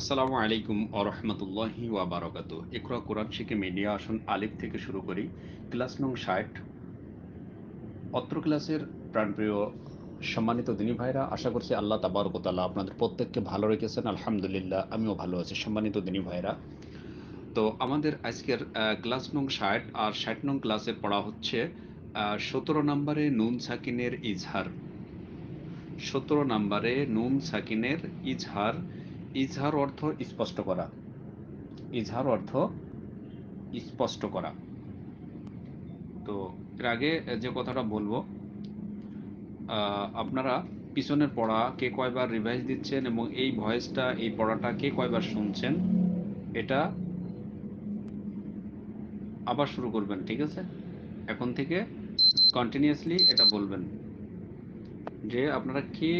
আসসালামু আলাইকুম আরহামতুল্লাহি ওয়া বারাকাতু। ইকরা কোরআন শিখে মিডিয়া আসন আলিফ থেকে শুরু করি। ক্লাস নং 60। অত্র ক্লাসের প্রাণপ্রিয় সম্মানিত দিনী ভাইরা, আশা করছি আল্লাহ তাবারক ওয়া তাআলা আপনাদের প্রত্যেককে ভালো রেখেছেন। আলহামদুলিল্লাহ, আমিও ভালো আছি। সম্মানিত দিনী ভাইরা, তো আমাদের আজকের ক্লাস নং 60 আর 60 নং ক্লাসে পড়া হচ্ছে 17 নম্বরে নুন সাকিনের ইজহার। 17 নম্বরে নুন সাকিনের ইজহার। ইজহার অর্থ স্পষ্ট করা। ইজহার অর্থ স্পষ্ট করা। তো এর আগে যে কথাটা বলবো, আপনারা পিছনের পড়া কে কয়বার রিভাইজ দিচ্ছেন এবং এই ভয়েসটা, এই পড়াটা কে কয়বার শুনছেন, এটা আবার শুরু করবেন, ঠিক আছে? এখন থেকে কন্টিনিউয়াসলি এটা বলবেন যে আপনারা কে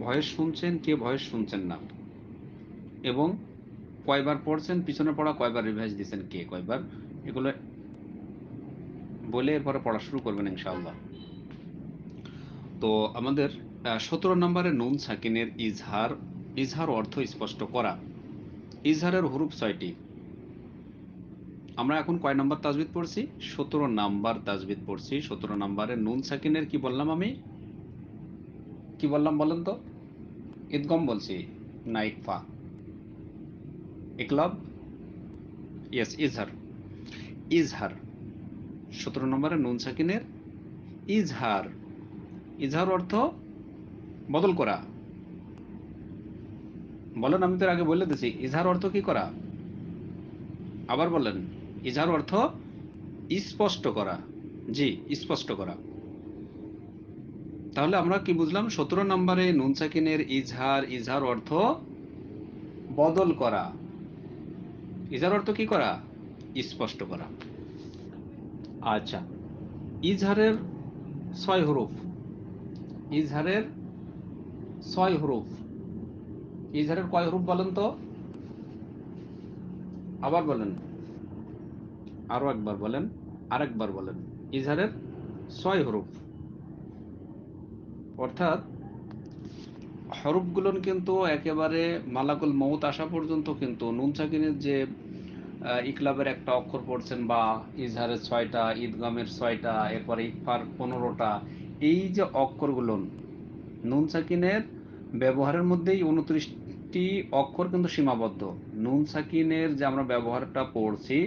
ভয়েস শুনছেন, কে ভয়েস শুনছেন না, এবং কয়বার পড়ছেন, পিছনে পড়া কয়বার রিভাইজ দিচ্ছেন, কে কয়বার, এগুলো বলে এরপরে পড়া শুরু করবেন ইনশাআল্লাহ। তো আমাদের 17 নম্বরে নুন সাকিনের ইজহার। ইজহার অর্থ স্পষ্ট করা। ইজহারের হুরুফ 6টি। আমরা এখন কয় নাম্বার তাজবিদ পড়ছি? 17 নাম্বার তাজবিদ পড়ছি। 17 নাম্বারে নুন সাকিনের কি বললাম আমি? কি বললাম বলেন তো? ইদগম বলছি না ইকফা? ইকলাব? ইয়েস, ইজহার। ইজহার 17 নম্বরে নুন সাকিনের ইজহার। ইজহার অর্থ বদল করা। বলেন, আমি তো এর আগে বলে দিছি ইজহার অর্থ কি করা। আবার বলেন, ইজহার অর্থ স্পষ্ট করা। জি, স্পষ্ট করা। তাহলে আমরা কি বুঝলাম? 17 নম্বরে নুন সাকিনের ইজহার। ইজহার অর্থ বদল করা। ইজহার অর্থ কি করা? স্পষ্ট করা। আচ্ছা, ইজহারের 6 হরফ। ইজহারের 6 হরফ। ইজহারের কয় হরফ বলেন তো? আবার বলেন, আরো একবার বলেন, আরেকবার বলেন। ইজহারের 6 হরফ, অর্থাৎ হরফগুলো কিন্তু একেবারে মালাকুল মউত আসা পর্যন্ত কিন্তু নুন সাকিনের যে ইকলাবের একটা অক্ষর পড়ছেন, বা ইজহারের 6টা, ঈদগামের 6টা, এরপরে ইকফার 15টা, এই যে অক্ষরগুলো নুন সাকিনের ব্যবহারের মধ্যেই 29টি অক্ষর কিন্তু সীমাবদ্ধ। নুন সাকিনের যে আমরা ব্যবহারটা পড়ছি,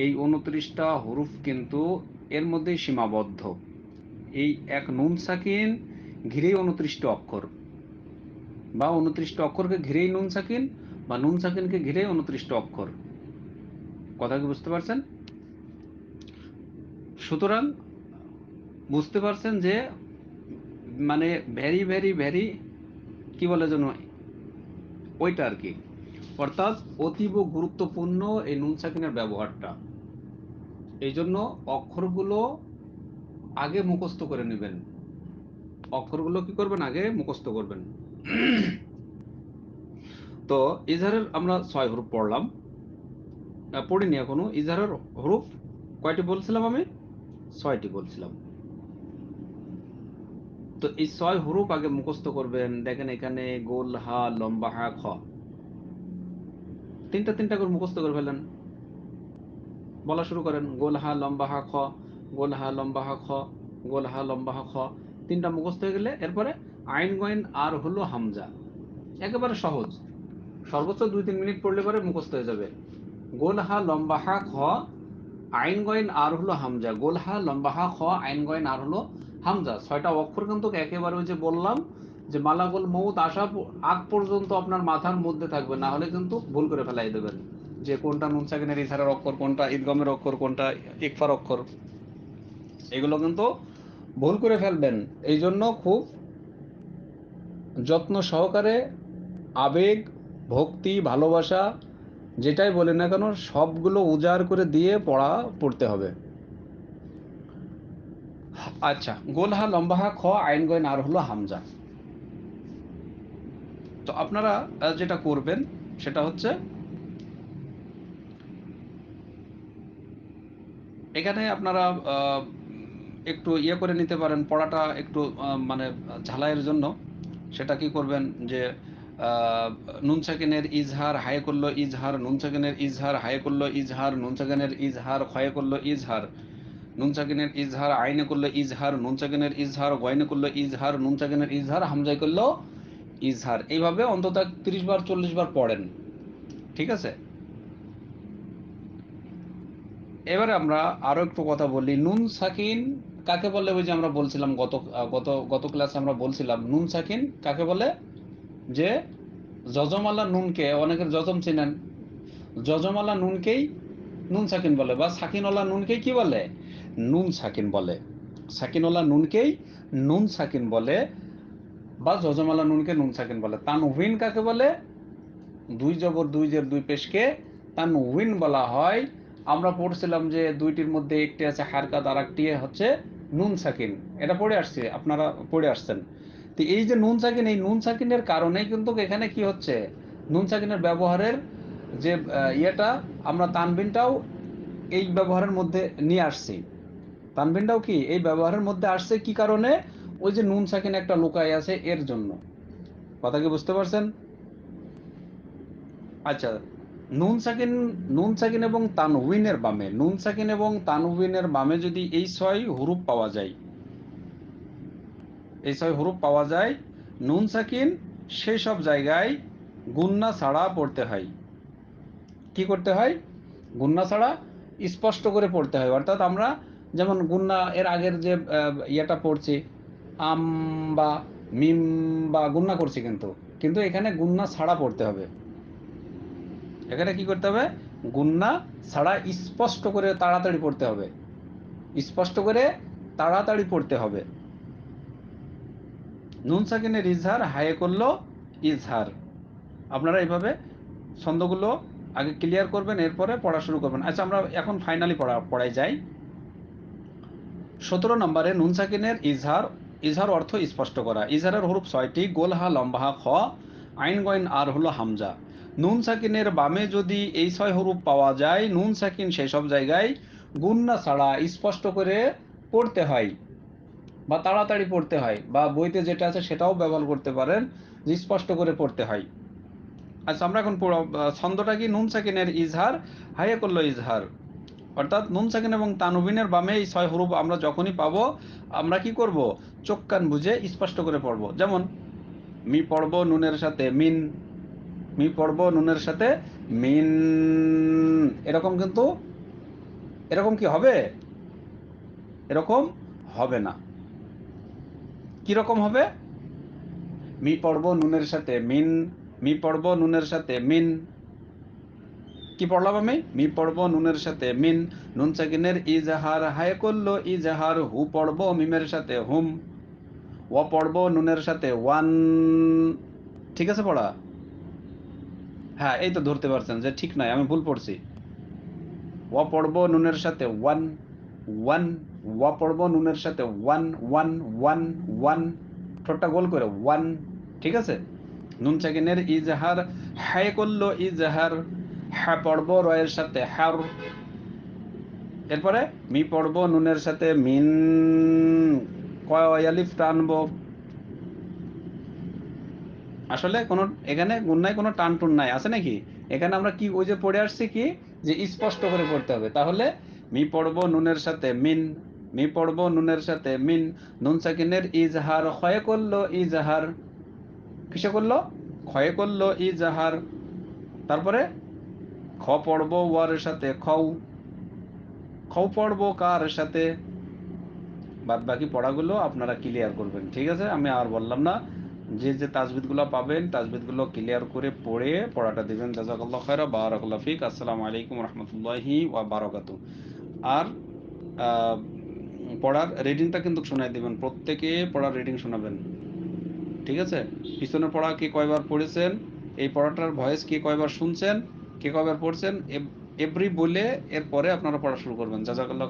এই 29টা হরফ কিন্তু এর মধ্যেই সীমাবদ্ধ। এই এক নুন সাকিন ঘিরেই 29টি অক্ষর, বা 29টি অক্ষরকে ঘিরেই নুন সাকিন, বা নুন সাকিনকে ঘিরেই 29টি অক্ষর। কথা কি বুঝতে পারছেন? সুতরাং বুঝতে পারছেন যে মানে ভেরি ভেরি ভেরি কি বলে যেন ওইটা আর কি, অর্থাৎ অতীব গুরুত্বপূর্ণ এই নুন সাকিনের ব্যবহারটা। এই জন্য অক্ষরগুলো আগে মুখস্থ করে নেবেন। অক্ষরগুলো কি করবেন? আগে মুখস্থ করবেন। তো ইজহারের আমরা 6 হরফ পড়লাম, পড়িনি এখনো। ইজহারের হরফ কয়টি বলছিলাম আমি? 6টি বলছিলাম। তো এই 6 হরফ আগে মুখস্থ করবেন। দেখেন এখানে গোল হা, লম্বা হা, খ, তিনটা তিনটা করে মুখস্থ করে ফেলেন। বলা শুরু করেন, গোল হা লম্বা হা খ, গোল হা লম্বা হা খ, গোল হা লম্বা হা খ। তিনটা মুখস্থ হয়ে গেলে এরপরে আইন গয়েন আর হলো হামজা। একেবারে সহজ, সর্বোচ্চ 2-3 মিনিট পড়লে পরে মুখস্থ হয়ে যাবে। গোল হা লম্বা হা খ, আইন গয়েন আর হলো হামজা। গোল হা লম্বা হা খ, আইন গয়েন আর হলো হামজা। 6টা অক্ষর কিন্তু একেবারে ওই যে বললাম যে মালাকুল মউত আসা আগ পর্যন্ত আপনার মাথার মধ্যে থাকবে, না হলে কিন্তু ভুল করে ফেলাই দেবেন যে কোনটা নুন সাকিনের ইশারার অক্ষর, কোনটা ঈদগামের অক্ষর, কোনটা ইকফার অক্ষর। এগুলো কিন্তু ভুল করে ফেলবেন। এই জন্য খুব যত্ন সহকারে, আবেগ, ভক্তি, ভালোবাসা, যেটাই বলেন না কেন, সবগুলো উজাড় করে দিয়ে পড়তে হবে। আচ্ছা, গোল হা লম্বা হা খ, আইন গয়েন আর হলো হামজা। তো আপনারা যেটা করবেন সেটা হচ্ছে, এখানে আপনারা একটু ইয়ে করে নিতে পারেন পড়াটা একটু মানে ঝালাইয়ের জন্য। সেটা কি করবেন যে নুন সাকিনের ইজহার, হায়ে করলো ইজহার, নুন সাকিনের ইজহার, হায়ে করলো ইজহার, নুন সাকিনের ইজহার, ক্ষয়ে করলো ইজহার, নুন সাকিনের ইজহার, আইনে করলো ইজহার, নুন সাকিনের ইজহার, গয়নে করলো ইজহার, নুন সাকিনের ইজহার, হামজায় করলো ইজহার। এইভাবে অন্তত 30 বার 40 বার পড়েন, ঠিক আছে? এবারে আমরা আরো একটু কথা বলি, নুন সাকিন কাকে বলে? ওই যে আমরা বলছিলাম গত গত গত ক্লাসে আমরা বলছিলাম নুন সাকিন কাকে বলে, যে যজমালা নুনকে, অনেকের যজম চিনেন, যজমালা নুনকেই নুন সাকিন বলে, বা সাকিনওয়ালা নুনকেই কি বলে? নুন সাকিন বলে। সাকিনওয়ালা নুনকেই নুন সাকিন বলে, বা যজমালা নুনকে নুন সাকিন বলে। তানউইন কাকে বলে? দুই জবর দুই জের দুই পেশকে তানউইন বলা হয়। আমরা পড়ছিলাম যে দুইটির মধ্যে একটি আছে হারকাত, আর একটি হচ্ছে নুন সাকিন, এটা পড়ে আসছে, আপনারা পড়ে আসছেন। তো এই যে নুন সাকিন, এই নুন সাকিনের কারণেই কিন্তু এখানে কি হচ্ছে, নুন সাকিনের ব্যবহারের যে ইয়েটা, আমরা তানবিনটাও এই ব্যবহারের মধ্যে নিয়ে আসছি। তানবিনটাও কি এই ব্যবহারের মধ্যে আসছে, কি কারণে? ওই যে নুন সাকিন একটা লুকায় আছে, এর জন্য। কথা কি বুঝতে পারছেন? আচ্ছা, নুন সাকিন, নুন সাকিন এবং তানউইনের বামে, নুন সাকিন এবং তানউইনের বামে যদি এই 6 হুরুফ পাওয়া যায়, এই 6 হুরুফ পাওয়া যায়, নুন সাকিন সেই সব জায়গায় গুন্না ছাড়া পড়তে হয়। কি করতে হয়? গুন্না ছাড়া স্পষ্ট করে পড়তে হয়। অর্থাৎ আমরা যেমন গুন্না এর আগের যে ইয়েটা পড়ছি, আম বা মিম বা গুন্না করছি, কিন্তু কিন্তু এখানে গুন্না ছাড়া পড়তে হবে। এখানে কি করতে হবে? গুন্না ছাড়া স্পষ্ট করে তাড়াতাড়ি পড়তে হবে, স্পষ্ট করে তাড়াতাড়ি পড়তে হবে। নুন সাকিনের ইজহার, হায়ে করলো ইজহার। আপনারা এইভাবে ছন্দগুলো আগে ক্লিয়ার করবেন, এরপরে পড়া শুরু করবেন। আচ্ছা, আমরা এখন ফাইনালি পড়াই যাই। 17 নম্বরে নুন সাকিনের ইজহার। ইজহার অর্থ স্পষ্ট করা। ইজহারের হরুফ 6টি, গোল হা, লম্বা হা, খ, আইন গইন আর হলো হামজা। নুন সাকিনের বামে যদি এই 6 হরুফ পাওয়া যায়, নুন সাকিন সেসব জায়গায় গুন্না ছাড়া স্পষ্ট করে পড়তে হয়, বা তাড়াতাড়ি পড়তে হয়, বা বইতে যেটা আছে সেটাও ব্যবহার করতে পারেন, যে স্পষ্ট করে পড়তে হয়। আচ্ছা, আমরা এখন ছন্দটা কি? নুন সাকিনের ইজহার, হাইয়া করলো ইজহার। অর্থাৎ নুন সাকিন এবং তানবিনের বামে এই 6 হরুফ আমরা যখনই পাবো, আমরা কি করব? চোখ কান বুঝে স্পষ্ট করে পড়বো। যেমন মি পড়বো নুনের সাথে মিন, মি পড়বো নুনের সাথে মিন, এরকম কিন্তু, এরকম কি হবে? এরকম হবে না। কি রকম হবে? মি পড়বো নুনের সাথে মিন, মি পড়বো নুনের সাথে মিন। কি পড়লাম আমি? মি পড়বো নুনের সাথে মিন, নুন সাকিনের ইজহার, হায় করলো ইজহার, হু পড়বো মিমের সাথে হুম, ও পড়বো নুনের সাথে ওয়ান। ঠিক আছে পড়া? হ্যাঁ, এই তো ধরতে পারছেন যে ঠিক নাই, আমি ভুল পড়ছি। ও পড়বো নুনের সাথে ওয়ান, ওয়ান, ও পড়বো নুনের সাথে ওয়ান, ওয়ান, ওয়ান, ওয়ান, ঠোঁটটা গোল করে ওয়ান। ঠিক আছে? নুন সাকিনের ইজহার, হায় করলো ইজহার, হ্যাঁ পড়বো রয়ের সাথে হ্যার। এরপরে মি পড়বো নুনের সাথে মিন, কয়ালিফ টানবো। আসলে কোনো এখানে গুন্নায় কোনো টান টুন নাই, আছে নাকি? এখানে আমরা কি ওই যে পড়ে আসছি কি, যে স্পষ্ট করে পড়তে হবে। তাহলে মি পড়বো নুনের সাথে মিন, মি পড়বো নুনের সাথে মিন, নুন সাকিনের ইজহার, ক্ষয়ে করলো ইজহার, কিসে করলো? ক্ষয়ে করলো ইজহার। তারপরে খ পড়বো ওয়ার সাথে খৌ, খৌ পড়বো কার সাথে। বাদ বাকি পড়াগুলো আপনারা ক্লিয়ার করবেন, ঠিক আছে? আমি আর বললাম না। যে যে তাজবিদগুলো পাবেন, তাজবিদগুলো ক্লিয়ার করে পড়ে পড়াটা দিবেন। জাযাকাল্লাহু খায়রা, বারাকাল্লাহু ফিক। আসসালামু আলাইকুম রাহমাতুল্লাহি ওয়া বারাকাতুহু। আর পড়ার রিডিংটা কিন্তু শোনায় দিবেন, প্রত্যেকে পড়ার রিডিং শোনাবেন, ঠিক আছে? পিছনের পড়া কে কয়বার পড়েছেন, এই পড়াটার ভয়েস কে কয়বার শুনছেন, কে কয়বার পড়ছেন, এভরি বলে এরপরে আপনারা পড়া শুরু করবেন। জাযাকাল্লাহু